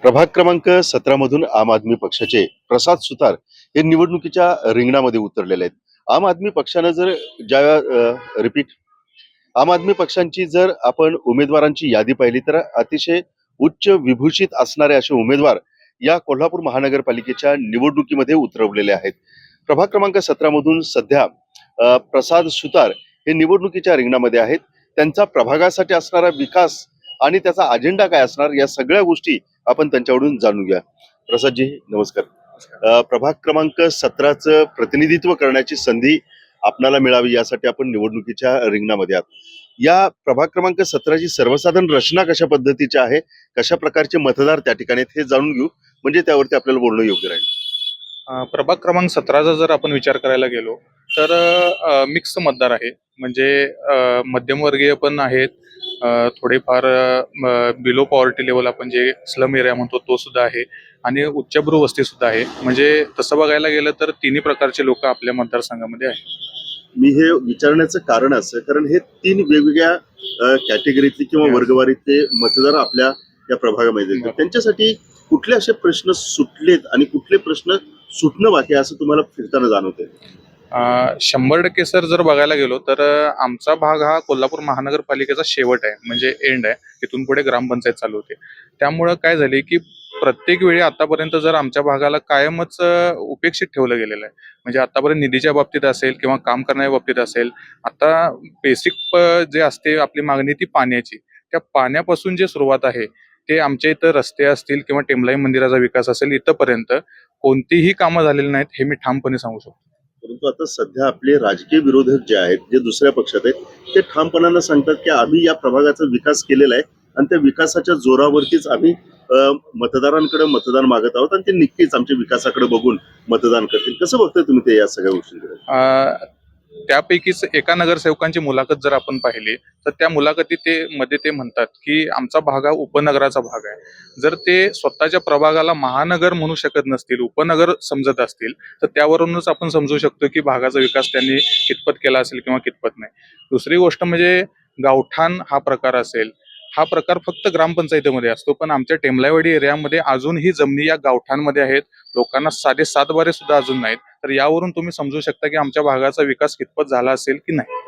प्रभाग क्रमांक 17 मधून आम आदमी पक्षाचे प्रसाद सुतार हे निवडणुकीच्या रिंगणामध्ये उतरलेले आहेत. आम आदमी पक्षानं जर ज्या रिपीट आम आदमी पक्षांची जर आपण उमेदवारांची यादी पाहिली तर अतिशय उच्च विभूषित असणारे असे उमेदवार या कोल्हापूर महानगरपालिकेच्या निवडणुकीमध्ये उतरवलेले आहेत. प्रभाग क्रमांक 17 मधून सध्या प्रसाद सुतार हे निवडणुकीच्या रिंगणामध्ये आहेत. त्यांचा प्रभागासाठी असणारा विकास आणि त्याचा अजेंडा काय असणार या सगळ्या गोष्टी आपण त्यांच्याकडून जाणून घ्या. प्रसादजी नमस्कार. प्रभाग क्रमांक 17चं प्रतिनिधित्व करण्याची संधी आपणाला मिळावी यासाठी आपण निवडणुकीच्या रिंगणामध्ये आहात. या प्रभाग क्रमांक 17ची सर्वसाधारण रचना कशा पद्धतीची आहे, कशा प्रकारचे मतदार त्या ठिकाणी आहेत हे जाणून घेऊ, म्हणजे त्यावरती आपल्याला बोलणं योग्य राहील. प्रभाग क्रमांक 17चा जर आपण विचार करायला गेलो तर मिक्स मतदार आहे. म्हणजे मध्यमवर्गीय पण आहेत, थोडेफार बिलो पॉवर्टी लेवल आपण जे स्लम एरिया म्हणतो तो सुद्धा आहे, आणि उच्चभ्रू वस्ती सुद्धा आहे. म्हणजे तसं बघायला गेलं तर तिन्ही प्रकारचे लोक आपल्या मतदारसंघामध्ये आहेत. मी हे विचारण्याचं कारण असं, कारण हे तीन वेगवेगळ्या कॅटेगरीतले किंवा Yes. वर्गवारीतले मतदार आपल्या या प्रभागामध्ये येतात. त्यांच्यासाठी कुठले असे प्रश्न सुटलेत आणि कुठले प्रश्न सुटणं बाकी आहे असं तुम्हाला फिरताना जाणवतंय? 100% सर जर बघायला गेलो तर आमचा भाग हा कोल्हापूर महानगरपालिकेचा शेवट आहे, म्हणजे एंड आहे. तिथून पुढे ग्रामपंचायत चालू होते. त्यामुळं काय झाले की प्रत्येक वेळी आतापर्यंत जर आमच्या भागाला कायमच उपेक्षित ठेवलं गेलेलं आहे. म्हणजे आतापर्यंत निधीच्या बाबतीत असेल किंवा काम करण्याच्या बाबतीत असेल, आता बेसिक जे असते आपली मागणी ती पाण्याची. त्या पाण्यापासून जे सुरुवात आहे ते आमच्या इथं रस्ते असतील किंवा टेमलाई मंदिराचा विकास असेल, इथंपर्यंत कोणतीही कामं झालेली नाहीत हे मी ठामपणे सांगू शकतो. परंतु आता सध्या आपले राजकीय विरोधक जे आहेत, जे दुसऱ्या पक्षात आहेत, ते ठामपणानं सांगतात की आम्ही या प्रभागाचा विकास केलेला आहे आणि त्या विकासाच्या जोरावरतीच आम्ही मतदारांकडे मतदान मागत आहोत आणि ते नक्कीच आमच्या विकासाकडे बघून मतदान करतील. कसं बघताय तुम्ही ते या सगळ्या गोष्टींकडे? त्यापैकीच एका नगरसेवकांची मुलाखत जर आपण पाहिली तर त्या मुलाखतीत मध्ये ते म्हणतात की आमचा भाग हा उपनगराचा भाग आहे. जर ते स्वतःच्या प्रभागाला महानगर म्हणू शकत नसतील, उपनगर समजत असतील, तर त्यावरूनच आपण समजू शकतो की भागाचा विकास त्यांनी कितपत केला असेल किंवा कितपत नाही. दुसरी गोष्ट म्हणजे गावठाण हा प्रकार असेल, हा प्रकार फक्त ग्रामपंचायतीमध्ये असतो, पण आमच्या टेमलाईवाडी एरियामध्ये अजूनही जमिनी या गावठाणमध्ये आहेत. लोकांना साधे 7 बारे सुद्धा अजून नाहीत. तर यावरून तुम्ही समजू शकता की आमच्या भागाचा विकास कितपत झाला असेल की नाही.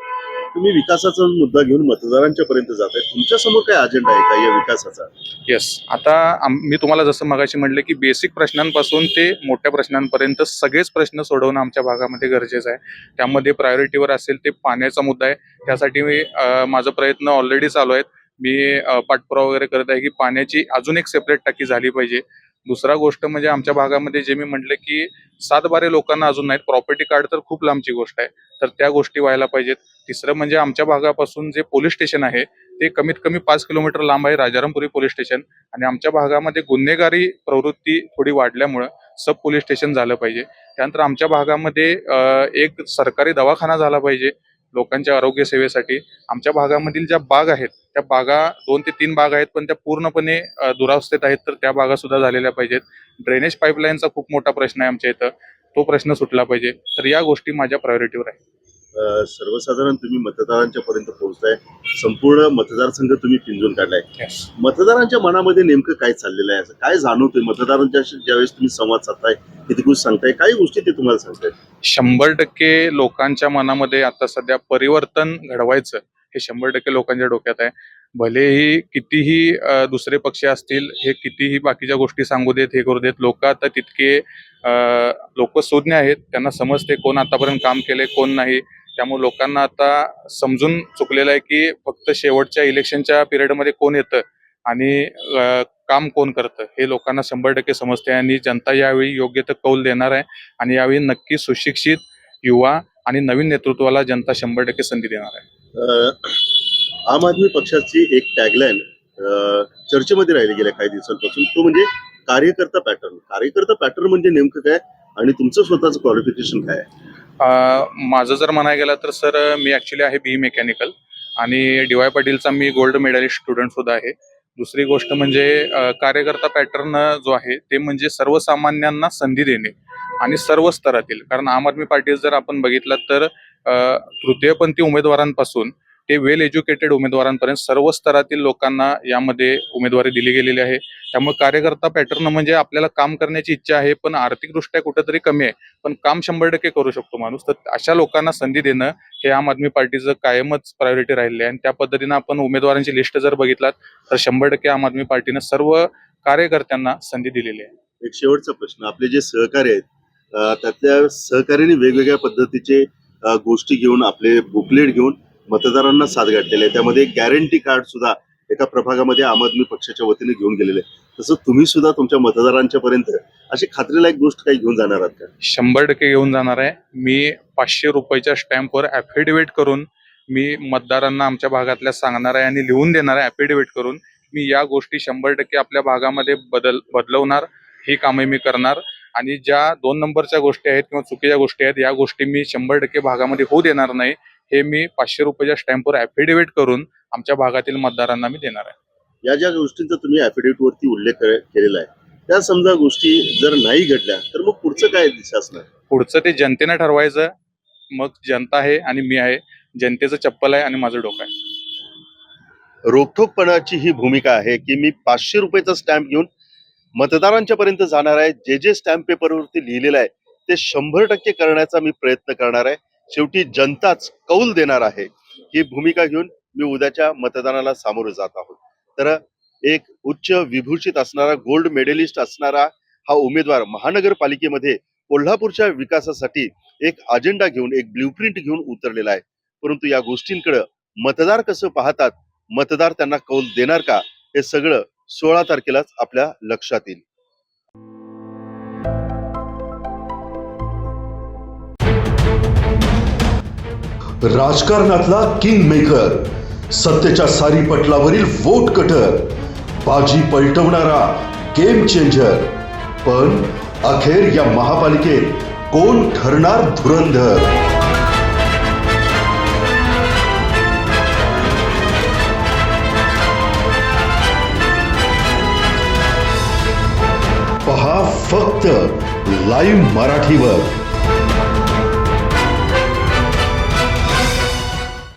तुम्ही विकासाचा मुद्दा घेऊन मतदारांच्या पर्यंत जात आहे. तुमच्या समोर काय अजेंडा आहे का या विकासाचा? येस, आता मी तुम्हाला जसं मगाशी म्हटलं की बेसिक प्रश्नांपासून ते मोठ्या प्रश्नांपर्यंत सगळेच प्रश्न सोडवणं आमच्या भागामध्ये गरजेचं आहे. त्यामध्ये प्रायोरिटीवर असेल ते पाण्याचा मुद्दा आहे. त्यासाठी माझा प्रयत्न ऑलरेडी चालू आहेत. मी पाठपुरावा वगैरे करत आहे की पाण्याची अजून एक सेपरेट टाकी झाली पाहिजे. दुसरा गोष्ट म्हणजे आमच्या भागामध्ये जे मी म्हटलं की 7 बारे लोकांना अजून नाहीत, प्रॉपर्टी कार्ड तर खूप लांबची गोष्ट आहे, तर त्या गोष्टी व्हायला पाहिजेत. तिसरं म्हणजे आमच्या भागापासून जे पोलीस स्टेशन आहे ते कमीत कमी 5 किलोमीटर लांब आहे, राजारामपुरी पोलीस स्टेशन. आणि आमच्या भागामध्ये गुन्हेगारी प्रवृत्ती थोडी वाढल्यामुळं सब पोलीस स्टेशन झालं पाहिजे. त्यानंतर आमच्या भागामध्ये एक सरकारी दवाखाना झाला पाहिजे लोकांच्या आरोग्य सेवेसाठी. आमच्या भागामधील ज्या बाग आहेत त्या बागा 2 ते 3 बाग आहेत, पण त्या पूर्णपणे दुरावस्थेत आहेत, तर त्या बागा सुद्धा झालेल्या पाहिजेत. ड्रेनेज पाईपलाईनचा खूप मोठा प्रश्न आहे आमच्या इथं, तो प्रश्न सुटला पाहिजे. तर या गोष्टी माझ्या प्रायोरिटीवर आहे. सर्वसाधारण तुम्ही मतदारांच्या पर्यंत पोहोचताय, संपूर्ण मतदारसंघ तुम्ही पिंजून काढलाय. मतदारांच्या मनामध्ये नेमकं काय चाललेलं आहे, असं काय जाणवतंय मतदारांच्याशी ज्यावेळेस तुम्ही संवाद साधताय, किती गोष्टी सांगताय, काही गोष्टी ते तुम्हाला सांगताय? 100% लोकांच्या मनामध्ये आता सध्या परिवर्तन घडवायचं हे 100% लोकांच्या डोक्यात आहे. भलेही कितीही दुसरे पक्ष असतील, हे कितीही बाकीच्या गोष्टी सांगू देत, हे करू देत, लोक आता तितके लोक सुज्ञ आहेत. त्यांना समजते कोण आतापर्यंत काम केले कोण नाही. त्यामुळे लोकांना आता समजून चुकलेलं आहे की फक्त शेवटच्या इलेक्शनच्या पिरियडमध्ये कोण येतं आणि काम कोण करतं हे लोकांना 100% समजते. आणि जनता यावेळी योग्य ते कौल देणार आहे आणि यावेळी नक्की सुशिक्षित युवा आणि नवीन नेतृत्वाला जनता 100% संधी देणार आहे. आम आदमी पक्षाची एक टॅगलाईन चर्चेमध्ये राहिली गेल्या काही दिवसांपासून, तो म्हणजे कार्यकर्ता पॅटर्न. कार्यकर्ता पॅटर्न म्हणजे नेमकं काय आणि तुमचं स्वतःचं क्वालिफिकेशन काय आहे? माझं जर म्हणायला गेलं तर सर मी ॲक्च्युली आहे BE मेकॅनिकल आणि DY पाटीलचा मी गोल्ड मेडलिस्ट स्टुडंट सुद्धा आहे. दुसरी गोष्ट म्हणजे कार्यकर्ता पॅटर्न जो आहे ते म्हणजे सर्वसामान्यांना संधी देणे आणि सर्व स्तरातील. कारण आम आदमी पार्टी जर आपण बघितलं तर तृतीयपंथी उमेदवारांपासून ते वेल एज्युकेटेड उमेदवारांपर्यंत सर्व स्तरातील लोकांना यामध्ये उमेदवारी दिली गेलेली आहे. त्यामुळे कार्यकर्ता पॅटर्न म्हणजे आपल्याला काम करण्याची इच्छा आहे, पण आर्थिकदृष्ट्या कुठेतरी कमी आहे, पण काम 100% करू शकतो माणूस. तर अशा लोकांना संधी देणं हे आम आदमी पार्टीचं कायमच प्रायोरिटी राहिली आहे. आणि त्या पद्धतीनं आपण उमेदवारांची लिस्ट जर बघितलात तर 100% आम आदमी पार्टीनं सर्व कार्यकर्त्यांना संधी दिलेली आहे. एक शेवटचा प्रश्न, आपले जे सहकारी आहेत त्यातल्या सहकार्याने वेगवेगळ्या पद्धतीचे गोष्टी घेऊन, आपले बुकलेट घेऊन मतदारांना साथ गाठलेले आहे. त्यामध्ये गॅरंटी कार्ड सुद्धा एका प्रभागामध्ये आम आदमी पक्षाच्या वतीने घेऊन गेलेले आहे. तसं तुम्ही सुद्धा तुमच्या मतदारांच्या पर्यंत अशी खात्रीलायक गोष्ट काही घेऊन जाणार आहात का? 100% घेऊन जाणार आहे. मी 500 रुपयाच्या स्टॅम्पवर ॲफिडेव्हिट करून मी मतदारांना आमच्या भागातल्या सांगणार आहे आणि लिहून देणार आहे ॲफिडेव्हिट करून. मी या गोष्टी 100% आपल्या भागामध्ये बदलवणार, ही कामे मी करणार. आणि ज्या 2 नंबरच्या गोष्टी आहेत किंवा चुकीच्या गोष्टी आहेत, या गोष्टी मी 100% भागामध्ये होऊ देणार नाही. हे मी 500 रुपयाच्या स्टॅम्पवर ॲफिडेव्हिट करून आमच्या भागातील मतदारांना मी देणार आहे. या ज्या गोष्टींचा तुम्ही ॲफिडेव्हिट वरती उल्लेख केलेला आहे, त्या समजा गोष्टी जर नाही घडल्या तर मग पुढचं काय दिशा असणार? पुढचं ते जनतेनं ठरवायचं. मग जनता आहे आणि मी आहे. जनतेचं चप्पल आहे आणि माझं डोकं आहे. रोखठोकपणाची ही भूमिका आहे की मी 500 रुपयाचा स्टॅम्प घेऊन मतदारांच्या पर्यंत जाणार आहे. जे जे स्टॅम्प पेपरवरती लिहिलेलं आहे ते 100% करण्याचा मी प्रयत्न करणार आहे. शेवटी जनताच कौल देणार आहे. ही भूमिका घेऊन मी उद्याच्या मतदानाला सामोरं जात आहोत. तर एक उच्च विभूषित असणारा, गोल्ड मेडलिस्ट असणारा हा उमेदवार महानगरपालिकेमध्ये कोल्हापूरच्या विकासासाठी एक अजेंडा घेऊन, एक ब्ल्यूप्रिंट घेऊन उतरलेला आहे. परंतु या गोष्टींकडे मतदार कसं पाहतात, मतदार त्यांना कौल देणार का, हे सगळं 16 तारखेलाच आपल्या लक्षात येईल. राजकारणातला किंग मेकर, सत्तेच्या सारी पटलावरील वोट कटर, बाजी पलटवणारा गेम चेंजर. पण अखेर या महापालिकेत कोण ठरणार धुरंधर? पहा फक्त लाईव्ह मराठीवर.